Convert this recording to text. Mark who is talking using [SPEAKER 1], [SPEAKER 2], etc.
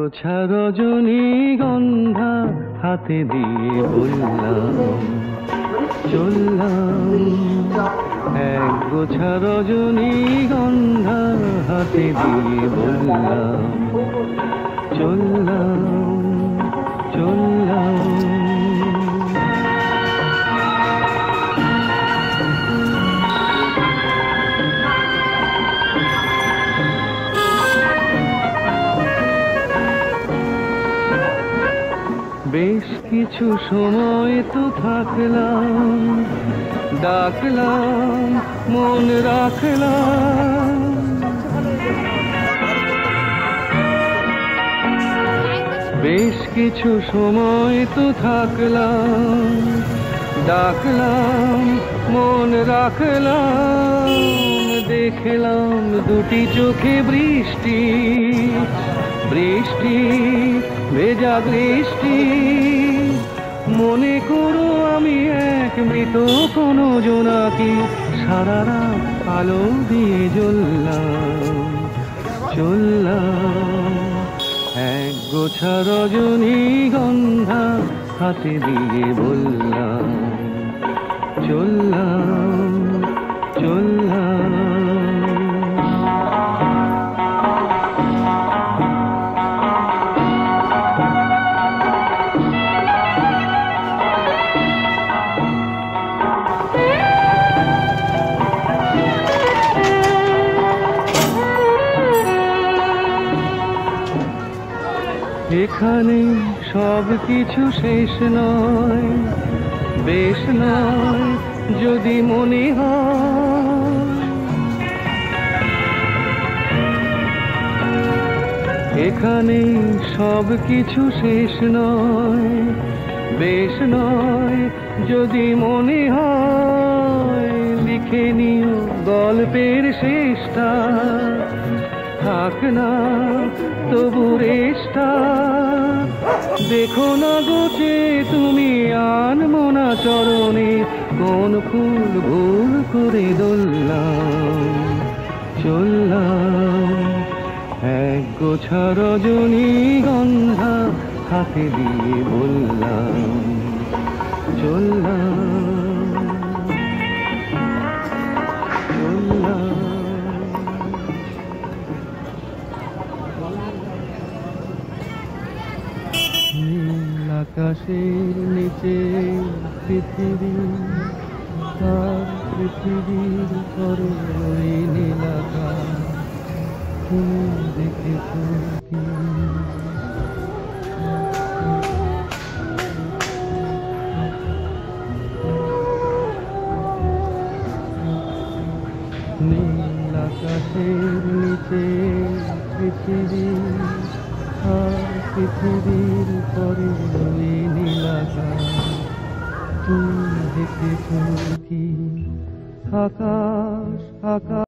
[SPEAKER 1] গোছা রজনীগন্ধা হাতে দিয়ে বললাম চললাম। এক গোছা রজনীগন্ধা হাতে দিয়ে বললাম চললাম চললাম। বেশ কিছু সময় তো থাকলাম, ডাকলাম মন রাখলাম। বেশ কিছু সময় তো থাকলাম, ডাকলাম মন রাখলাম। দেখলাম দুটি চোখে বৃষ্টি, বৃষ্টি ভেজা বৃষ্টি। মনে করো আমি এক মৃত কোনো জোনাকি, সারা রাত আলো দিয়ে জ্বললাম চললাম। এক গোছা রজনীগন্ধা হাতে দিয়ে বললাম চললাম চললাম। এখানে সব কিছু শেষ নয়, বেশ নয় যদি মনে হয়। এখানে সব কিছু শেষ নয়, বেশ নয় যদি মনে হয়। লিখে নিও গল্পের শেষটা, থাক না তবু রেশটা। দেখো না গোছে তুমি আনমনা চরণে, কোন ফুল ভুল করে দোললাম চললাম। এক গোছা রজনীগন্ধা হাতে দিয়ে বললাম চললাম চললাম। নীল আকাশের নিচে পৃথিবী, আর পৃথিবীর পরে ওই নীল আকাশ। তুমি দেখেছ কি? নীল আকাশের নিচে পৃথিবী, আর পৃথিবীর পরে ওই নীল আকাশ। তুমি দেখেছ কি? আকাশ আকাশ।